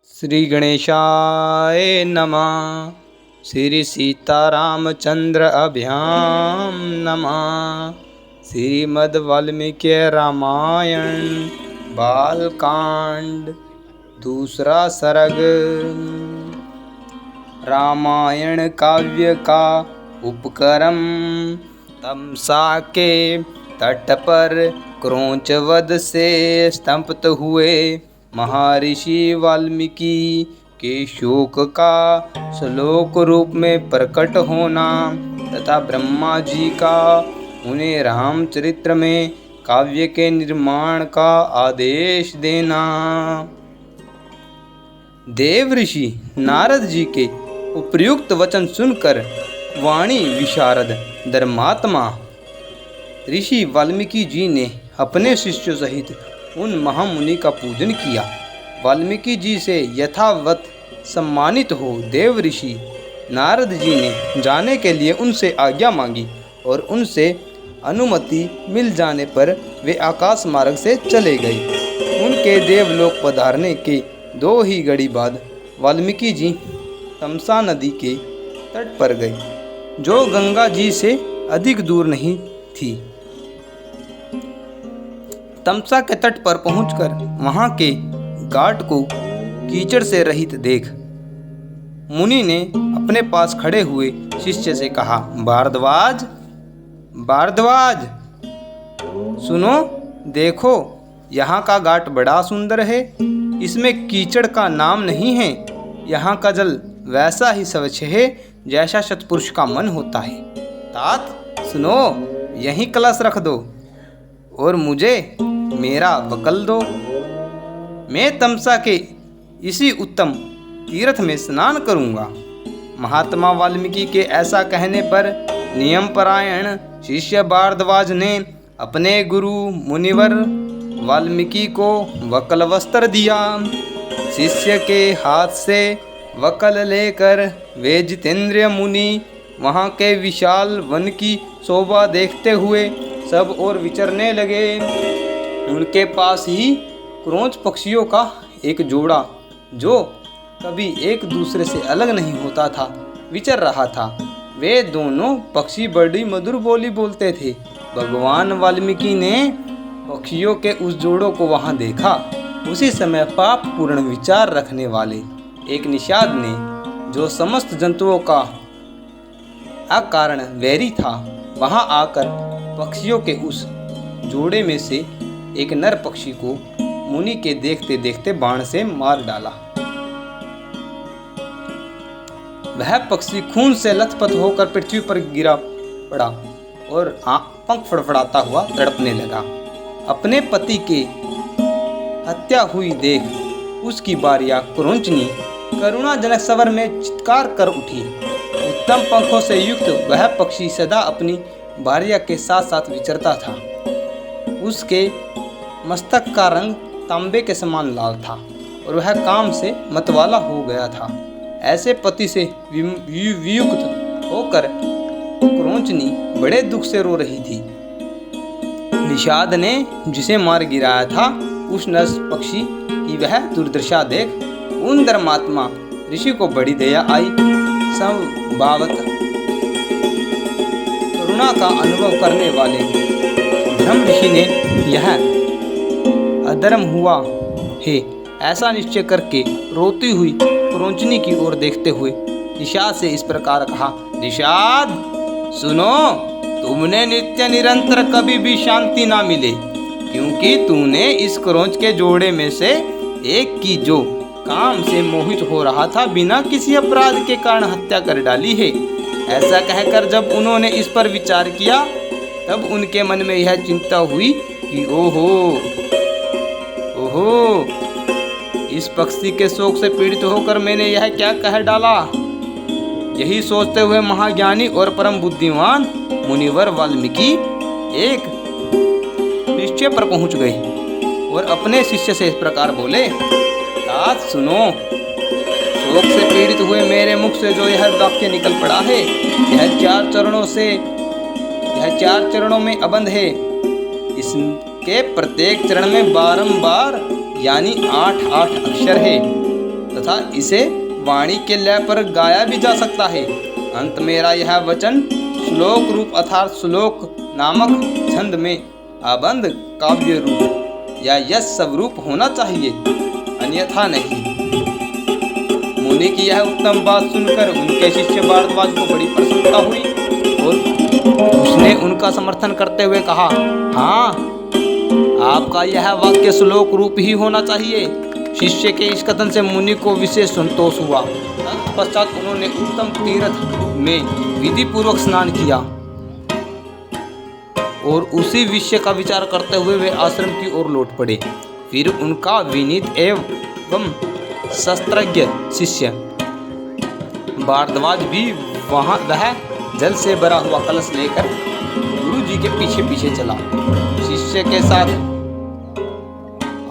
श्री गणेशाय नमः। श्री सीतारामचंद्र अभ्याम नमः। श्रीमद् वाल्मीकि रामायण बालकांड दूसरा सर्ग। रामायण काव्य का उपक्रम। तमसा के तट पर क्रोंचवध से स्तंभित हुए महर्षि वाल्मीकि के शोक का श्लोक रूप में प्रकट होना तथा ब्रह्मा जी का उन्हें रामचरित्र में काव्य के निर्माण का आदेश देना। देव ऋषि नारद जी के उपयुक्त वचन सुनकर वाणी विशारद धर्मात्मा ऋषि वाल्मीकि जी ने अपने शिष्यों सहित उन महामुनि का पूजन किया। वाल्मीकि जी से यथावत सम्मानित हो देव ऋषि नारद जी ने जाने के लिए उनसे आज्ञा मांगी और उनसे अनुमति मिल जाने पर वे आकाश मार्ग से चले गए। उनके देवलोक पधारने के 2 ही घड़ी बाद वाल्मीकि जी तमसा नदी के तट पर गए, जो गंगा जी से अधिक दूर नहीं थी। तमसा के तट पर पहुंचकर वहां के घाट को कीचड़ से रहित देख मुनि ने अपने पास खड़े हुए शिष्य से कहा, भारद्वाज भारद्वाज सुनो, देखो यहाँ का घाट बड़ा सुंदर है। इसमें कीचड़ का नाम नहीं है। यहाँ का जल वैसा ही स्वच्छ है जैसा सत्पुरुष का मन होता है। तात सुनो, यहीं कलश रख दो और मुझे मेरा वकल दो। मैं तमसा के इसी उत्तम तीर्थ में स्नान करूंगा। महात्मा वाल्मीकि के ऐसा कहने पर नियम परायण शिष्य भारद्वाज ने अपने गुरु मुनिवर वाल्मीकि को वकल वस्त्र दिया। शिष्य के हाथ से वकल लेकर वे जितेंद्रिय मुनि वहाँ के विशाल वन की शोभा देखते हुए सब ओर विचरने लगे। उनके पास ही क्रोंच पक्षियों का एक जोड़ा, जो कभी एक दूसरे से अलग नहीं होता था, विचर रहा था। वे दोनों पक्षी बड़ी मधुर बोली बोलते थे। भगवान वाल्मीकि ने पक्षियों के उस जोड़ों को वहां देखा। उसी समय पाप पूर्ण विचार रखने वाले एक निषाद ने, जो समस्त जंतुओं का अकारण वैरी था, वहां आकर पक्षियों के उस जोड़े में से एक नर पक्षी को मुनि के देखते देखते बाण से मार डाला। वह पक्षी खून से लथपथ होकर पृथ्वी पर गिरा पड़ा और पंख फड़फड़ाता हुआ तड़पने लगा। अपने पति के हत्या हुई देख उसकी भार्या क्रोंचनी करुणाजनक स्वर में चित्कार कर उठी। उत्तम पंखों से युक्त वह पक्षी सदा अपनी भार्या के साथ साथ विचरता था। उसके मस्तक का रंग तांबे के समान लाल था और वह काम से मतवाला हो गया था। ऐसे पति से वियुक्त होकर क्रोंचनी बड़े दुख से रो रही थी। निषाद ने जिसे मार गिराया था, उस नर पक्षी की वह दुर्दशा देख उन धर्मात्मा ऋषि को बड़ी दया आई। संभावत करुणा का अनुभव करने वाले ब्रह्म ऋषि ने यह अधर्म हुआ है ऐसा निश्चय करके रोती हुई क्रोंचनी की ओर देखते हुए निषाद से इस प्रकार कहा, निषाद सुनो, तुमने नित्य निरंतर कभी भी शांति ना मिले, क्योंकि तूने इस क्रोंच के जोड़े में से एक की जो काम से मोहित हो रहा था बिना किसी अपराध के कारण हत्या कर डाली है। ऐसा कहकर जब उन्होंने इस पर विचार किया, तब उनके मन में यह चिंता हुई कि ओहो, इस पक्षी के शोक से पीड़ित होकर मैंने यह क्या कह डाला। यही सोचते हुए महाज्ञानी और परम बुद्धिमान मुनिवर वाल्मीकि एक निश्चय पर पहुंच गए और अपने शिष्य से इस प्रकार बोले, तात सुनो, शोक से पीड़ित हुए मेरे मुख से जो यह वाक्य निकल पड़ा है, यह 4 चरणों में अबंध है। इसके प्रत्येक चरण में बारंबार यानी 8 अक्षर है। तथा इसे वाणी के लय पर गाया भी जा सकता है। अंत मेरा यह वचन श्लोक रूप अर्थात श्लोक नामक छंद में अबंध काव्य रूप या यश स्वरूप होना चाहिए, अन्यथा नहीं। मुनि की यह उत्तम बात सुनकर उनके शिष्य भारद्वाज को बड़ी प्रसन्नता हुई और उसने उनका समर्थन करते हुए कहा, हाँ, आपका यह वाक्य श्लोक रूप ही होना चाहिए। शिष्य के इस कथन से मुनि को विशेष संतोष हुआ। तत्पश्चात उन्होंने उत्तम तीर्थ में विधि पूर्वक स्नान किया और उसी विषय का विचार करते हुए वे आश्रम की ओर लौट पड़े। फिर उनका विनीत एवं शस्त्रज्ञ शिष्य भारद्वाज भी वह जल से भरा हुआ कलश लेकर गुरु जी के पीछे पीछे चला। शिष्य के साथ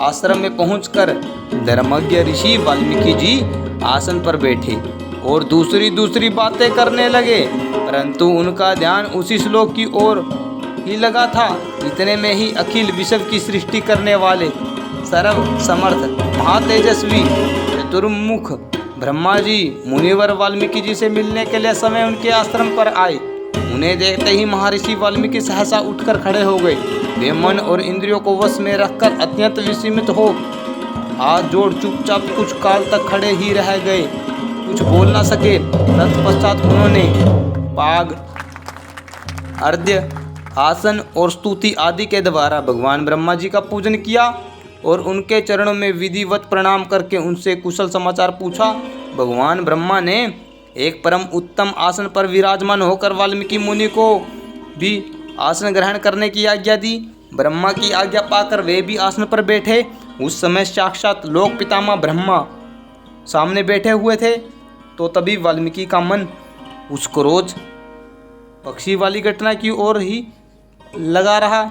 आश्रम में पहुंचकर धर्मज्ञ ऋषि वाल्मीकि जी आसन पर बैठे और दूसरी बातें करने लगे, परंतु उनका ध्यान उसी श्लोक की ओर ही लगा था। इतने में ही अखिल विश्व की सृष्टि करने वाले सर्व समर्थ महातेजस्वी चतुर्मुख ब्रह्मा जी मुनिवर वाल्मीकि जी से मिलने के लिए समय उनके आश्रम पर आए। उन्हें देखते ही महर्षि वाल्मीकि सहसा उठकर खड़े हो गए। वे मन और इंद्रियों को वश में रखकर अत्यंत विस्मित हो हाथ जोड़ चुपचाप कुछ काल तक खड़े ही रह गए, कुछ बोल ना सके। तत्पश्चात उन्होंने पाग, अर्घ्य, आसन और स्तुति आदि के द्वारा भगवान ब्रह्मा जी का पूजन किया और उनके चरणों में विधिवत प्रणाम करके उनसे कुशल समाचार पूछा। भगवान ब्रह्मा ने एक परम उत्तम आसन पर विराजमान होकर वाल्मीकि मुनि को भी आसन ग्रहण करने की आज्ञा दी। ब्रह्मा की आज्ञा पाकर वे भी आसन पर बैठे। उस समय साक्षात लोक पितामह ब्रह्मा सामने बैठे हुए थे। तो तभी वाल्मीकि का मन उस क्रोध पक्षी वाली घटना की ओर ही लगा रहा।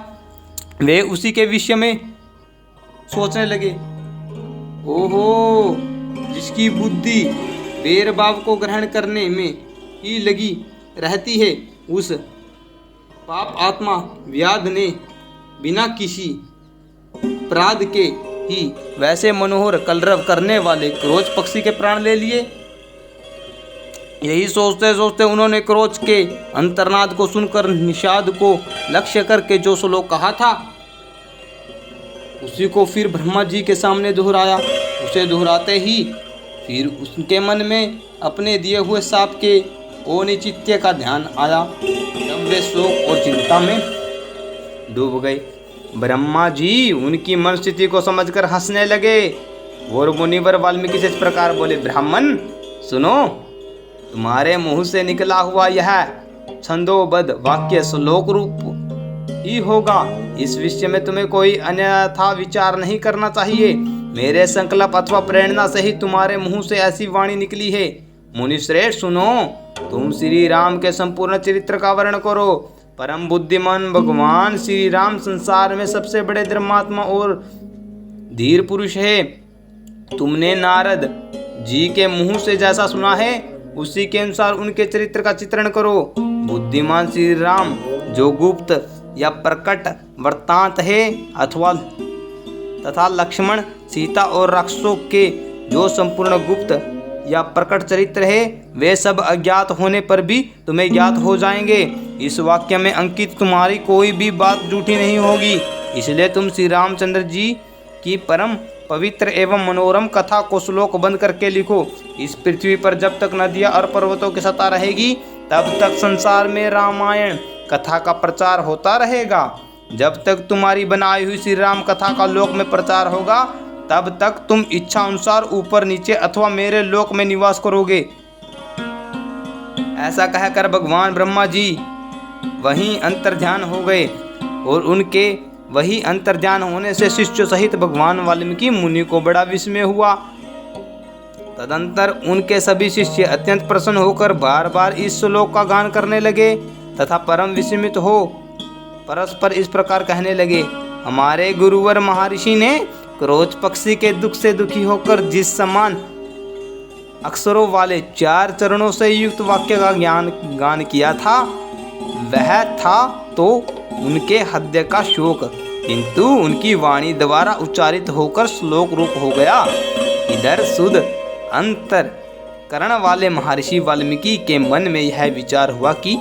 वे उसी के विषय में सोचने लगे। ओहो, जिसकी बुद्धि वेर भाव को ग्रहण करने में ही लगी रहती है, उस पाप आत्मा व्याध ने बिना किसी अपराध के ही वैसे मनोहर कलरव करने वाले क्रोच पक्षी के प्राण ले लिए। यही सोचते सोचते उन्होंने क्रोच के अंतर्नाद को सुनकर निषाद को लक्ष्य करके जो श्लोक कहा था उसी को फिर ब्रह्मा जी के सामने दोहराया। उसे दोहराते ही फिर उसके मन में अपने दिए हुए साप के औचित्य का ध्यान आया। तब वे शोक और चिंता में डूब गए। ब्रह्मा जी उनकी मन स्थिति को समझकर हंसने लगे और मुनिवर वाल्मीकि से इस प्रकार बोले, ब्राह्मण सुनो, तुम्हारे मुंह से निकला हुआ यह छंदोबद्ध वाक्य श्लोक रूप ही होगा। इस विषय में तुम्हें कोई अन्यथा विचार नहीं करना चाहिए। मेरे संकल्प अथवा प्रेरणा से ही तुम्हारे मुंह से ऐसी वाणी निकली है। मुनिश्रेष्ठ सुनो, तुम श्री राम के संपूर्ण चरित्र का वर्णन करो। परम बुद्धिमान भगवान श्री राम संसार में सबसे बड़े धर्मात्मा और धीर पुरुष है। तुमने नारद जी के मुंह से जैसा सुना है उसी के अनुसार उनके चरित्र का चित्रण करो। बुद्धिमान श्री राम जो गुप्त या प्रकट वृत्तांत है अथवा तथा लक्ष्मण, सीता और राक्षसों के जो संपूर्ण गुप्त या प्रकट चरित्र है, वे सब अज्ञात होने पर भी तुम्हें ज्ञात हो जाएंगे। इस वाक्य में अंकित तुम्हारी कोई भी बात झूठी नहीं होगी। इसलिए तुम श्री रामचंद्र जी की परम पवित्र एवं मनोरम कथा को श्लोक बंद करके लिखो। इस पृथ्वी पर जब तक नदियां और पर्वतों की सत्ता रहेगी तब तक संसार में रामायण कथा का प्रचार होता रहेगा। जब तक तुम्हारी बनाई हुई श्री राम कथा का लोक में प्रचार होगा तब तक तुम इच्छा अनुसार ऊपर नीचे अथवा मेरे लोक में निवास करोगे। ऐसा कहकर भगवान ब्रह्मा जी वहीं अंतर्ध्यान हो गए और उनके वही अंतर्ध्यान होने से शिष्य सहित भगवान वाल्मीकि मुनि को बड़ा विस्मय हुआ। तदंतर उनके सभी शिष्य अत्यंत प्रसन्न होकर बार बार इस श्लोक का गान करने लगे तथा परम विस्मित हो परस्पर इस प्रकार कहने लगे, हमारे गुरुवर महर्षि ने क्रोच पक्षी के दुख से दुखी होकर जिस समान अक्षरों वाले 4 चरणों से युक्त वाक्य का गान किया था वह था तो उनके हृदय का शोक, किंतु उनकी वाणी द्वारा उच्चारित होकर श्लोक रूप हो गया। इधर सुध अंतःकरण वाले महर्षि वाल्मीकि के मन में यह विचार हुआ कि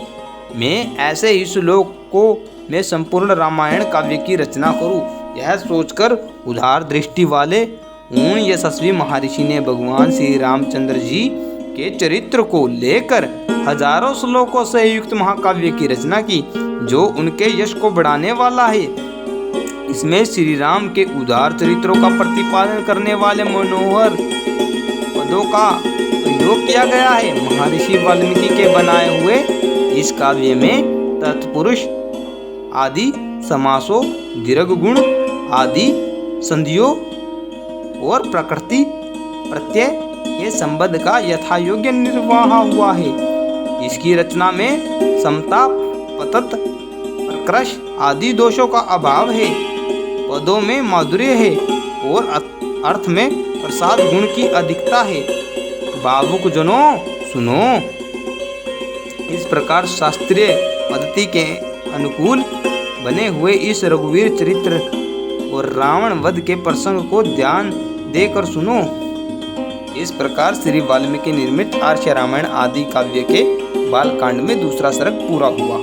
मैं ऐसे ही श्लोकों में संपूर्ण रामायण काव्य की रचना करूं। यह सोचकर उदार दृष्टि वाले उन यशस्वी महर्षि ने भगवान श्री रामचंद्र जी के चरित्र को लेकर हजारों श्लोकों से युक्त महाकाव्य की रचना की, जो उनके यश को बढ़ाने वाला है। इसमें श्री राम के उदार चरित्रों का प्रतिपादन करने वाले मनोहर पदों का प्रयोग किया गया है। महर्षि वाल्मीकि के बनाए हुए इस काव्य में तत्पुरुष आदि समासों, दीर्घ गुण आदि संधियों और प्रकृति प्रत्यय के संबंध का यथायोग्य निर्वाह हुआ है। इसकी रचना में समता, पतत, प्रकृश आदि दोषों का अभाव है। पदों में माधुर्य है और अर्थ में प्रसाद गुण की अधिकता है। भावुक जनों सुनो। इस प्रकार शास्त्रीय पद्धति के अनुकूल बने हुए इस रघुवीर चरित्र और रावण वध के प्रसंग को ध्यान देकर सुनो। इस प्रकार श्री वाल्मीकि निर्मित आर्ष रामायण आदि काव्य के बालकांड में दूसरा सर्ग पूरा हुआ।